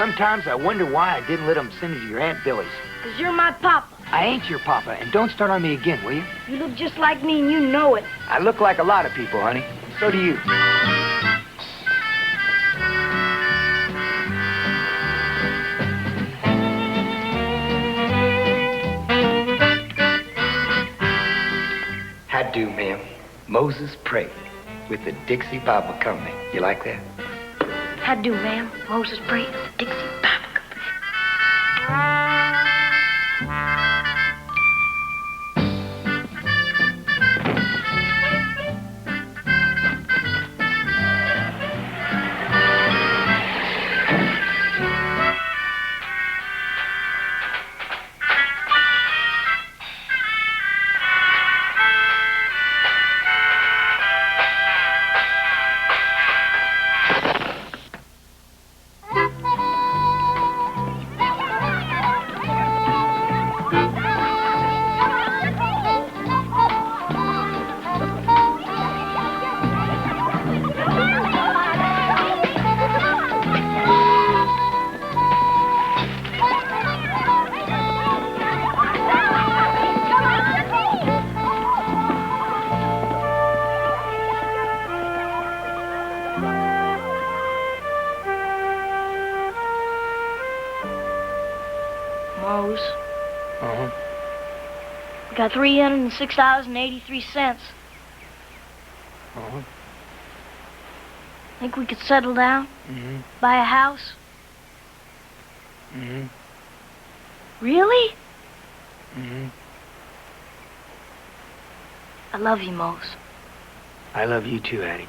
Sometimes I wonder why I didn't let them send you to your Aunt Billy's. 'Cause you're my papa. I ain't your papa, and don't start on me again, will you? You look just like me, and you know it. I look like a lot of people, honey. So do you. How do, ma'am? Moses Pray with the Dixie Bible Company. You like that? How do, ma'am? Moses Pray with the Dixie Bible Company. Moze. Uh-huh. We got $306.83. Uh-huh. Think we could settle down? Mm-hmm. Buy a house? Mm-hmm. Really? Mm-hmm. I love you, Moze. I love you too, Addie.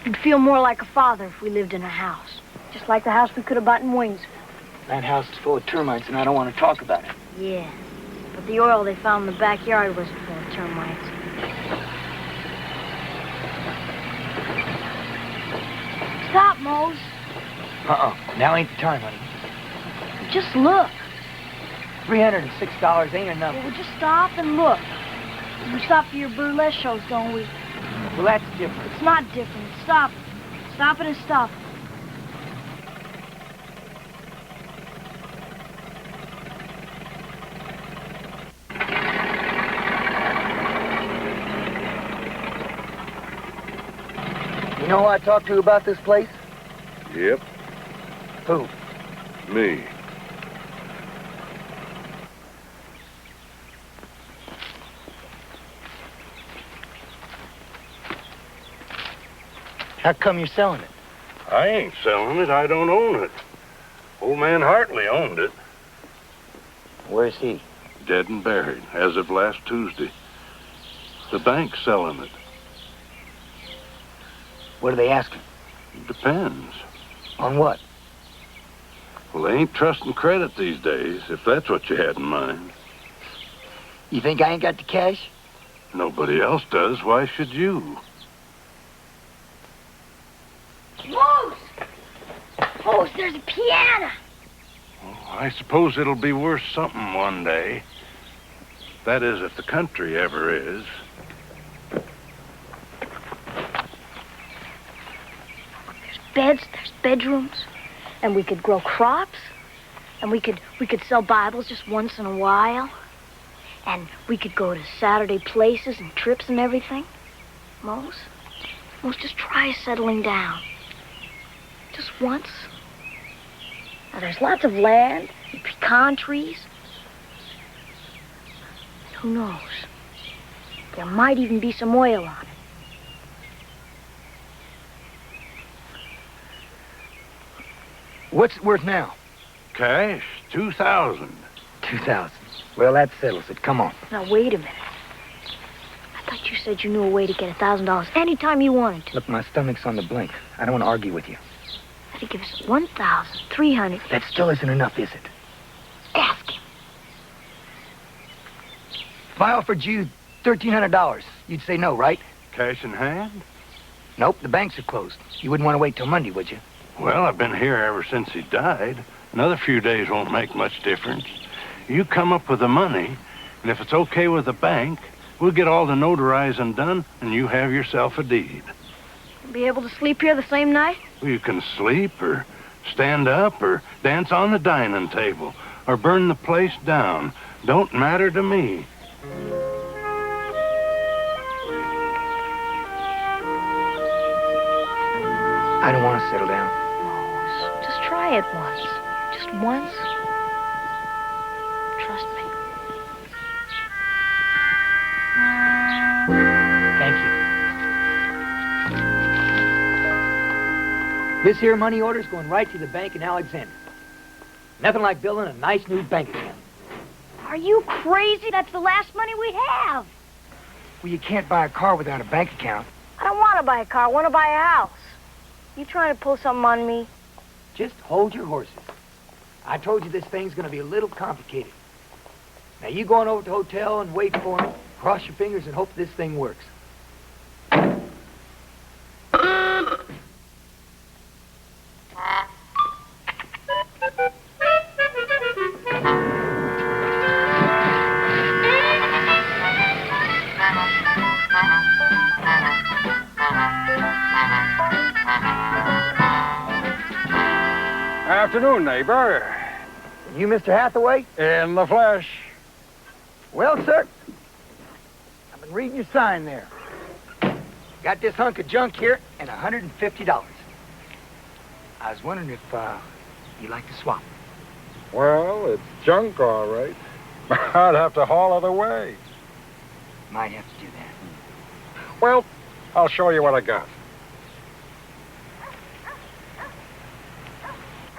You'd feel more like a father if we lived in a house. Just like the house we could have bought in Waynesville. That house is full of termites, and I don't want to talk about it. Yeah, but the oil they found in the backyard wasn't full of termites. Stop, Moze. Uh-uh. Now ain't the time, honey. Just look. $306 ain't enough. Well, we'll just stop and look. We stop for your burlesque shows, don't we? Well, that's different. It's not different. Stop it. Stop it and stop it. You know who I talked to about this place? Yep, Who? me. How come you're selling it? I ain't selling it. I don't own it. Old man Hartley owned it. Where's he? Dead and buried, as of last Tuesday. The bank's selling it. What are they asking? Depends. On what? Well, they ain't trusting credit these days, if that's what you had in mind. You think I ain't got the cash? Nobody else does. Why should you? Moze! Moze, there's a piano! Well, I suppose it'll be worth something one day. That is, if the country ever is. There's beds, there's bedrooms, and we could grow crops, and we could sell Bibles just once in a while, and we could go to Saturday places and trips and everything. Moze, just try settling down. Just once. Now, there's lots of land and pecan trees. And who knows? There might even be some oil on it. What's it worth now? Cash, 2,000. 2,000. Well, that settles it. Come on. Now, wait a minute. I thought you said you knew a way to get $1,000 anytime you wanted to. Look, my stomach's on the blink. I don't want to argue with you. That'd give us 1,300. That still isn't enough, is it? Ask him. If I offered you $1,300, you'd say no, right? Cash in hand? Nope, the banks are closed. You wouldn't want to wait till Monday, would you? Well, I've been here ever since he died. Another few days won't make much difference. You come up with the money, and if it's okay with the bank, we'll get all the notarizing done, and you have yourself a deed. Be able to sleep here the same night? Well, you can sleep or stand up or dance on the dining table or burn the place down. Don't matter to me. I don't want to settle down. Moze, just try it once. Just once. Trust me. Thank you. This here money order's going right to the bank in Alexander. Nothing like building a nice new bank account. Are you crazy? That's the last money we have. Well, you can't buy a car without a bank account. I don't want to buy a car. I want to buy a house. You trying to pull something on me? Just hold your horses. I told you this thing's going to be a little complicated. Now, you go on over to the hotel and wait for him. Cross your fingers and hope this thing works. Afternoon, neighbor. You, Mr. Hathaway? In the flesh. Well, sir, I've been reading your sign there. Got this hunk of junk here and $150. I was wondering if you'd like to swap. Well, it's junk, all right. I'd have to haul it away. Might have to do that. Well, I'll show you what I got.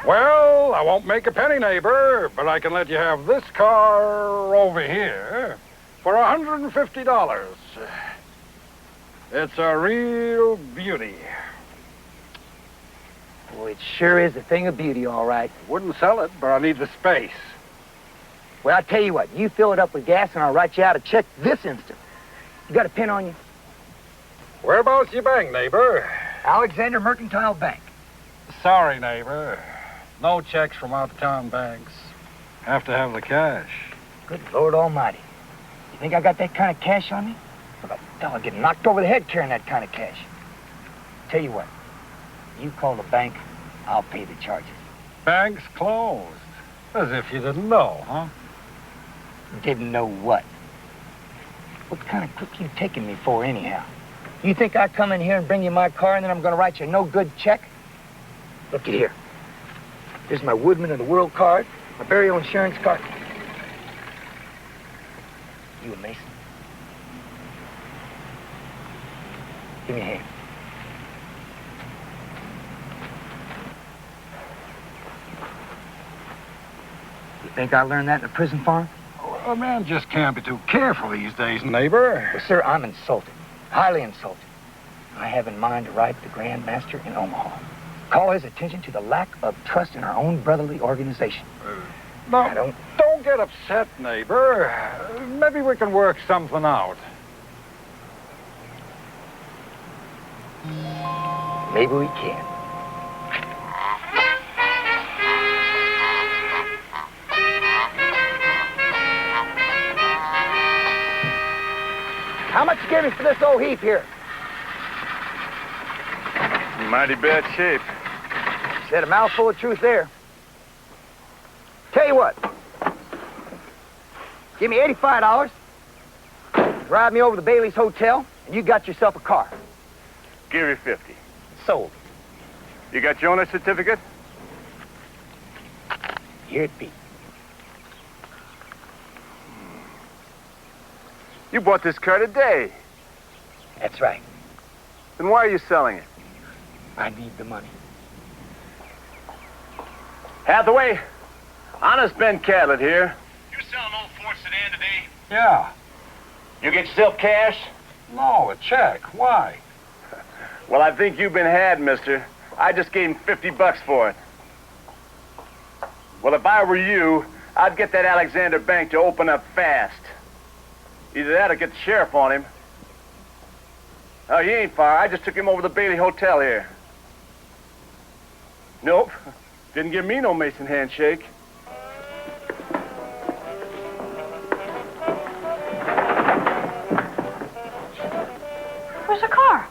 Well, I won't make a penny, neighbor, but I can let you have this car over here for $150. It's a real beauty. Well, it sure is a thing of beauty, all right. Wouldn't sell it, but I need the space. Well, I'll tell you what. You fill it up with gas, and I'll write you out a check this instant. You got a pen on you? Whereabouts your bank, neighbor? Alexander Mercantile Bank. Sorry, neighbor. No checks from out-of-town banks. Have to have the cash. Good Lord Almighty. You think I got that kind of cash on me? Well, I'll get knocked over the head carrying that kind of cash. Tell you what. You call the bank, I'll pay the charges. Bank's closed. As if you didn't know, huh? Didn't know what? What kind of crook you taking me for, anyhow? You think I come in here and bring you my car and then I'm going to write you a no-good check? Look at here. Here's my Woodman of the World card, my burial insurance card. You a Mason? Give me a hand. You think I learned that in a prison farm? Well, a man just can't be too careful these days, neighbor. Well, sir, I'm insulted. Highly insulted. I have in mind to write the Grand Master in Omaha. Call his attention to the lack of trust in our own brotherly organization. No, don't get upset, neighbor. Maybe we can work something out. Maybe we can. How much you give me for this old heap here? Mighty bad shape. Said a mouthful of truth there. Tell you what. Give me $85. Drive me over to the Bailey's Hotel, and you got yourself a car. Give you 50. Sold. You got your owner's certificate? Here it be. You bought this car today. That's right. Then why are you selling it? I need the money. Hathaway, honest Ben Catlett here. You selling old Ford sedan today? Yeah. You get yourself cash? No, a check. Why? Well, I think you've been had, mister. I just gave him $50 for it. Well, if I were you, I'd get that Alexander Bank to open up fast. Either that or get the sheriff on him. Oh, he ain't far. I just took him over to the Bailey Hotel here. Nope. Didn't give me no Mason handshake. Where's the car?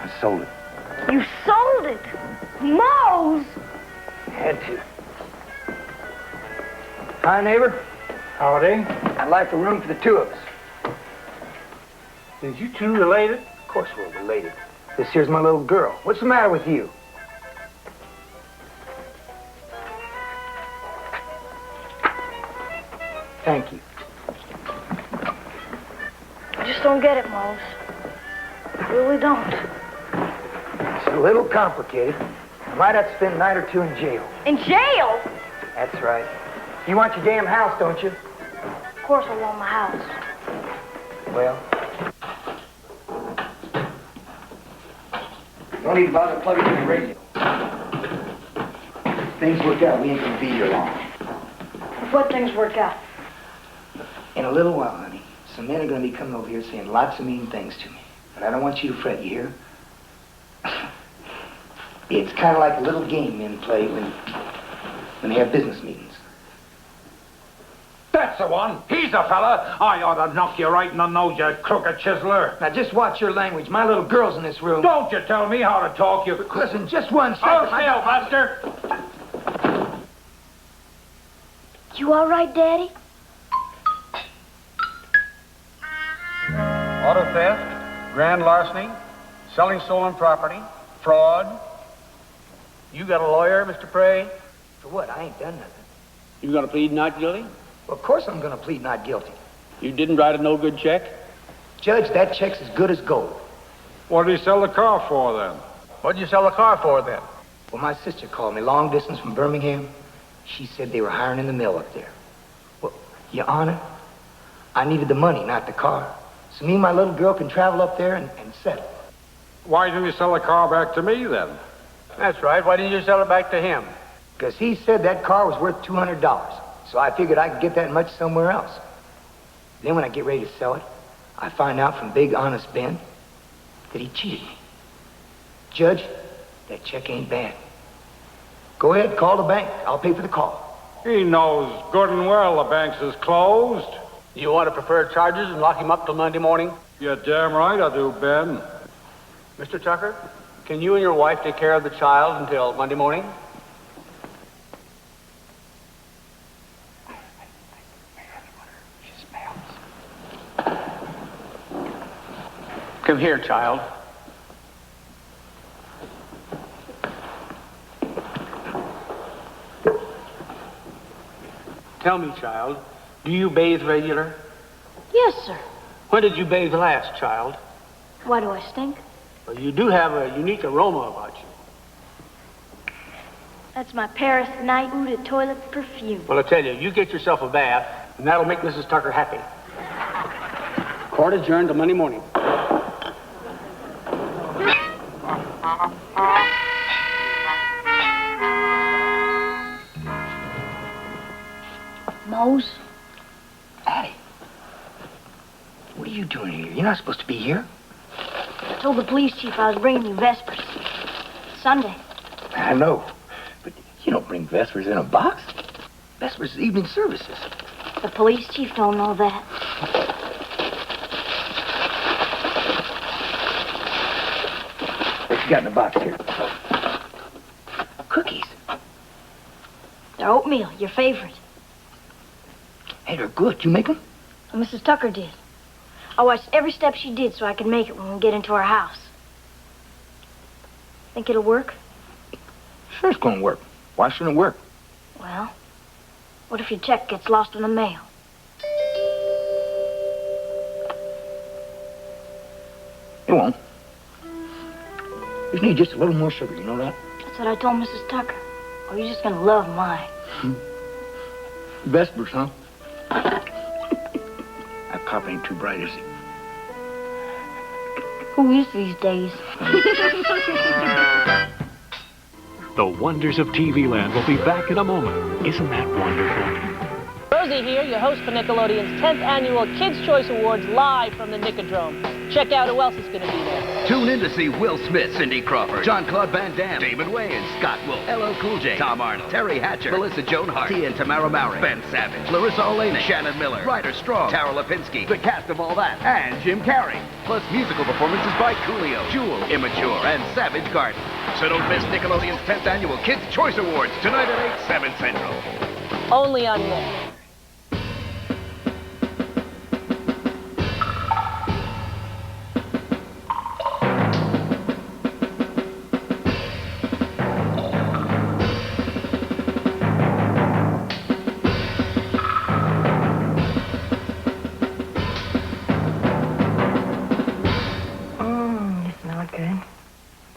I sold it. You sold it? Moze! Had to. Hi, neighbor. Howdy. I'd like a room for the two of us. Is you two related? Of course we're related. This here's my little girl. What's the matter with you? Thank you. I just don't get it, Moze. I really don't. It's a little complicated. I might have to spend a night or two in jail. In jail? That's right. You want your damn house, don't you? Of course I want my house. Well, don't even bother plugging in the radio. Things work out, we ain't gonna be here long. What things work out? In a little while, honey, some men are gonna be coming over here saying lots of mean things to me. But I don't want you to fret, you hear? It's kind of like a little game men play when they have business meetings. That's the one. He's the fella. I ought to knock you right in the nose, you crooked chiseler. Now, just watch your language. My little girl's in this room. Don't you tell me how to talk, you... Listen, just one second. Hold still, Buster. You all right, Daddy? Auto theft, grand larceny, selling stolen property, fraud. You got a lawyer, Mr. Pray? For what? I ain't done nothing. You gonna plead not guilty? Well, of course I'm gonna plead not guilty. You didn't write a no-good check? Judge, that check's as good as gold. What did he sell the car for, then? What'd you sell the car for, then? Well, my sister called me long distance from Birmingham. She said they were hiring in the mill up there. Well, Your Honor, I needed the money, not the car. So me and my little girl can travel up there and settle. Why didn't you sell the car back to me, then? That's right. Why didn't you sell it back to him? Because he said that car was worth $200. So I figured I could get that much somewhere else. Then when I get ready to sell it, I find out from Big Honest Ben that he cheated me. Judge, that check ain't bad. Go ahead, call the bank. I'll pay for the car. He knows good and well the bank's is closed. You want to prefer charges and lock him up till Monday morning? You're damn right I do, Ben. Mr. Tucker, can you and your wife take care of the child until Monday morning? Come here, child. Tell me, child, do you bathe regular? Yes, sir. When did you bathe last, child? Why do I stink? Well, you do have a unique aroma about you. That's my Paris night Eau de toilet perfume. Well, I tell you, you get yourself a bath, and that'll make Mrs. Tucker happy. Court adjourned till Monday morning. Moze? Addie, what are you doing here? You're not supposed to be here. I told the police chief I was bringing you Vespers. Sunday. I know, but you don't bring Vespers in a box. Vespers is evening services. The police chief don't know that. What you got in the box here? Cookies. They're oatmeal, your favorite. Hey, they're good. You make them? And Mrs. Tucker did. I watched every step she did so I could make it when we get into our house. Think it'll work? Sure it's gonna work. Why shouldn't it work? Well, what if your check gets lost in the mail? It won't. You need just a little more sugar, you know that? That's what I told Mrs. Tucker. Oh, you're just gonna love mine. Vespers, huh? That pop ain't too bright, is he? Who is these days? The wonders of TV Land will be back in a moment. Isn't that wonderful? Those Jodie here, your host for Nickelodeon's 10th Annual Kids' Choice Awards, live from the Nickodrome. Check out who else is going to be there. Tune in to see Will Smith, Cindy Crawford, Jean-Claude Van Damme, David Wayans, Scott Wolf, LL Cool J, Tom Arnold, Terry Hatcher, Melissa Joan Hart, Tia and Tamara Mowry, Ben Savage, Larissa Oleynik, Shannon Miller, Ryder Strong, Tara Lipinski, the cast of All That, and Jim Carrey. Plus musical performances by Coolio, Jewel, Immature, and Savage Garden. So don't miss Nickelodeon's 10th Annual Kids' Choice Awards tonight at 8, 7 Central. Only on Nick.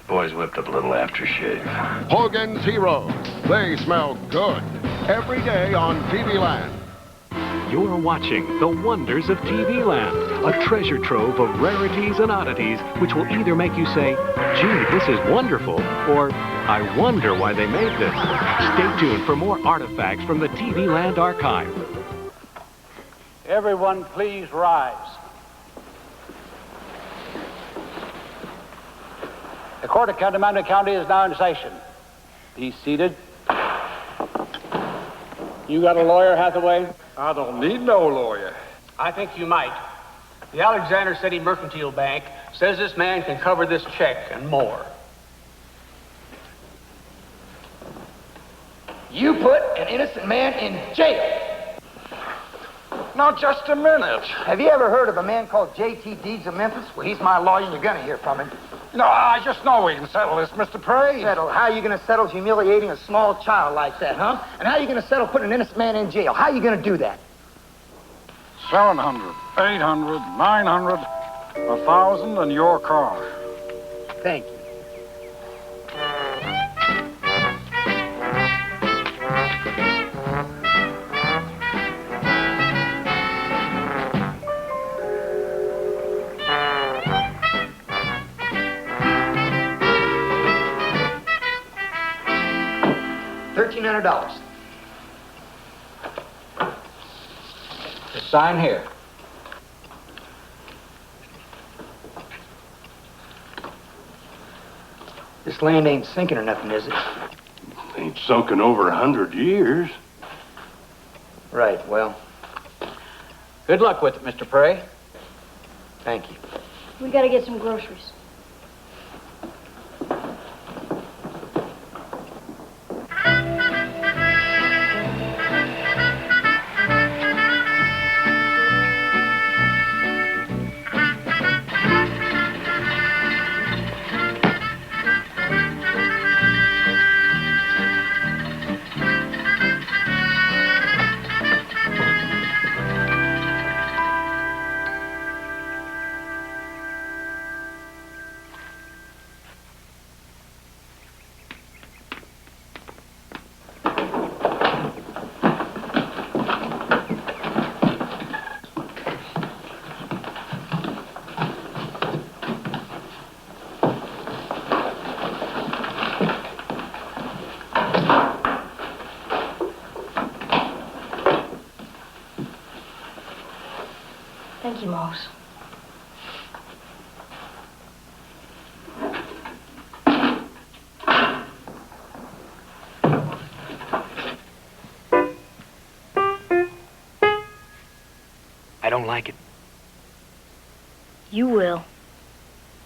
Boys whipped up a little aftershave. Hogan's Heroes. They smell good. Every day on TV Land. You're watching The Wonders of TV Land, a treasure trove of rarities and oddities which will either make you say, gee, this is wonderful, or I wonder why they made this. Stay tuned for more artifacts from the TV Land archive. Everyone, please rise. The Court of Condominio County is now in session. Be seated. You got a lawyer, Hathaway? I don't need no lawyer. I think you might. The Alexander City Mercantile Bank says this man can cover this check and more. You put an innocent man in jail. Now, just a minute. Have you ever heard of a man called J.T. Deeds of Memphis? Well, he's my lawyer, and you're going to hear from him. No, I just know we can settle this, Mr. Pray. Settle? How are you going to settle humiliating a small child like that, huh? And how are you going to settle putting an innocent man in jail? How are you going to do that? 700, 800, 900, 1,000, and your car. Thank you. $1,300. Just sign here. This land ain't sinking or nothing, is it? Ain't sunken over 100 years. Right, well, Good luck with it, Mr. Pray. thank you. We gotta get some groceries. Thank you, Moze. I don't like it. You will.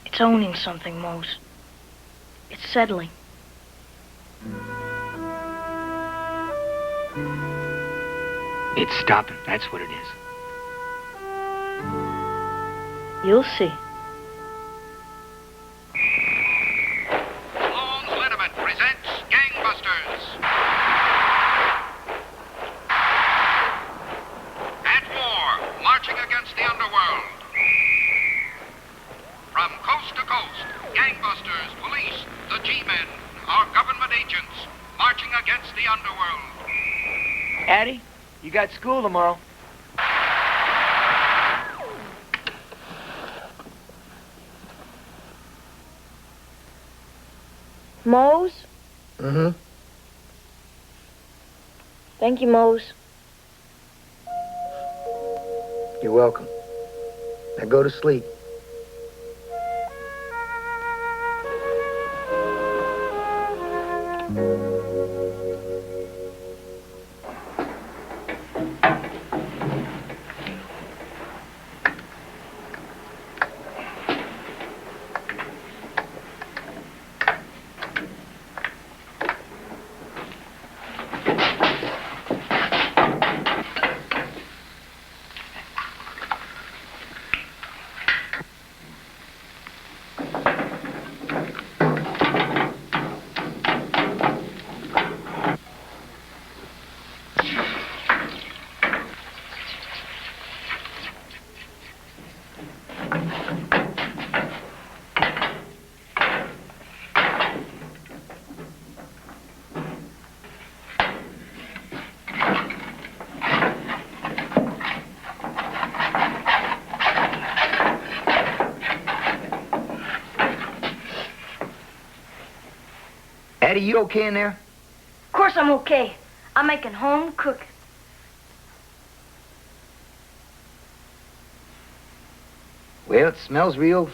It's owning something, Moze. It's settling. It's stopping, that's what it is. You'll see. Loans Liniment presents Gangbusters. At war, marching against the underworld. From coast to coast, gangbusters, police, the G-men, our government agents, marching against the underworld. Addie, you got school tomorrow. Moze? Mm-hmm. Thank you, Moze. You're welcome. Now go to sleep. Addie, you okay in there? Of course I'm okay. I'm making home cooking. Well, it smells real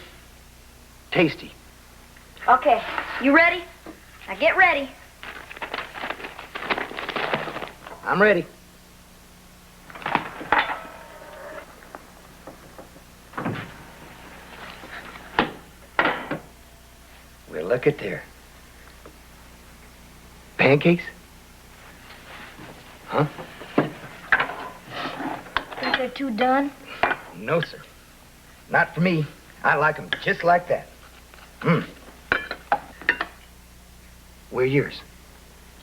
tasty. Okay, you ready? Now get ready. I'm ready. Well, look at there. Pancakes? Huh? Think they're too done? No, sir. Not for me. I like them just like that. Where are yours?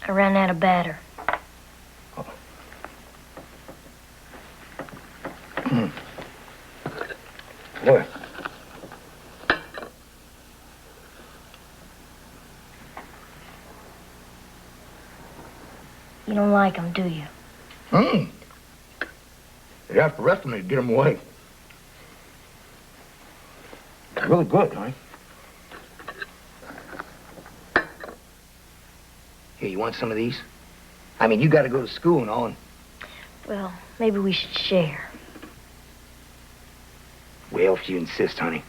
I ran out of batter. Look. You don't like them, do you? You have to rest them to get them away. It's really good, honey. Here, you want some of these? I mean, you got to go to school and all. And... Well, maybe we should share. Well, if you insist, honey.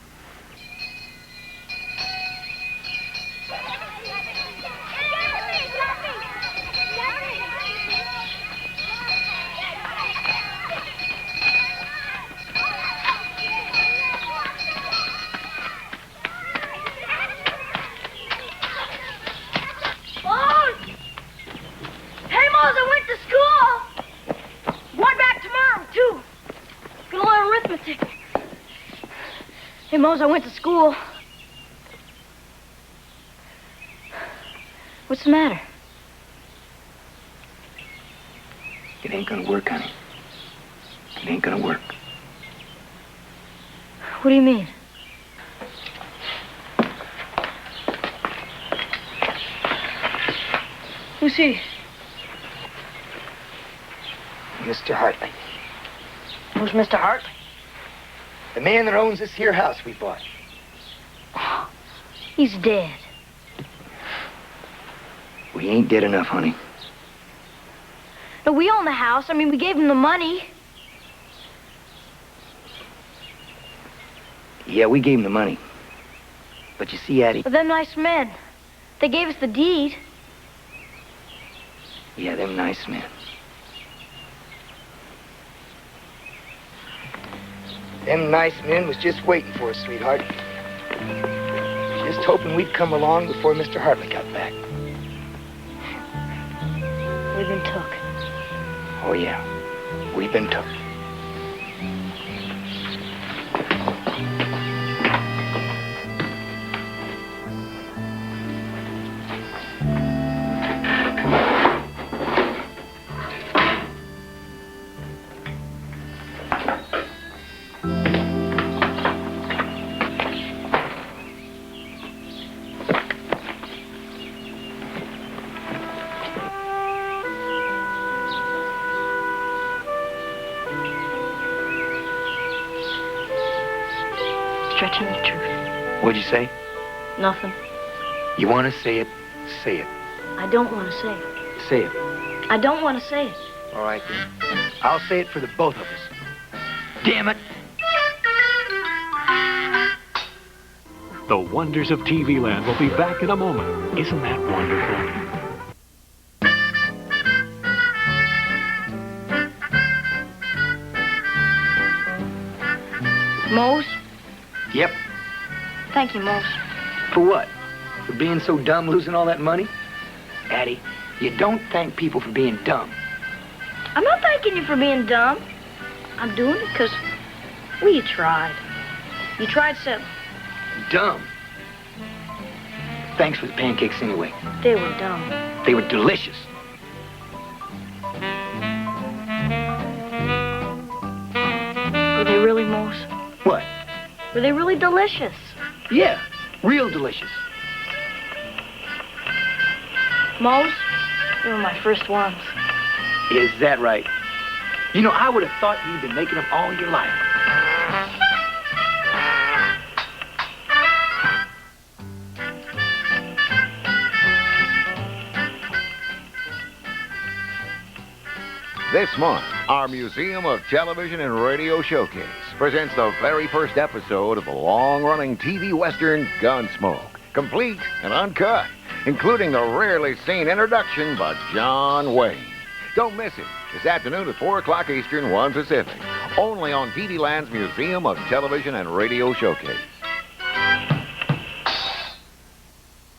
Hey, Moze, I went to school. What's the matter? It ain't gonna work, honey. It ain't gonna work. What do you mean? Who's he? Mr. Hartley. Who's Mr. Hartley? The man that owns this here house we bought. He's dead. We ain't dead enough, honey. No, we own the house. I mean, we gave him the money. Yeah, we gave him the money. But you see, Addie... But them nice men. They gave us the deed. Yeah, them nice men. Them nice men was just waiting for us, sweetheart. Just hoping we'd come along before Mr. Hartley got back. We've been took. Oh, yeah. We've been took. Stretching the truth. What'd you say? Nothing. You want to say it? Say it. I don't want to say it. Say it. I don't want to say it. All right, then. I'll say it for the both of us. Damn it. The Wonders of TV Land will be back in a moment. Isn't that wonderful? Moze? Yep. Thank you, Moze. For what? For being so dumb, losing all that money? Addie, you don't thank people for being dumb. I'm not thanking you for being dumb. I'm doing it because, well, you tried. You tried so. Dumb? Thanks for the pancakes anyway. They were dumb. They were delicious. Were they really, Moze? What? Were they really delicious? Yeah, real delicious. Moze, they were my first ones. Is that right? You know, I would have thought you'd been making them all your life. This month, our Museum of Television and Radio Showcase presents the very first episode of the long-running TV Western Gunsmoke, complete and uncut, including the rarely seen introduction by John Wayne. Don't miss it this afternoon at 4 o'clock Eastern, 1 Pacific, only on TV Land's Museum of Television and Radio Showcase.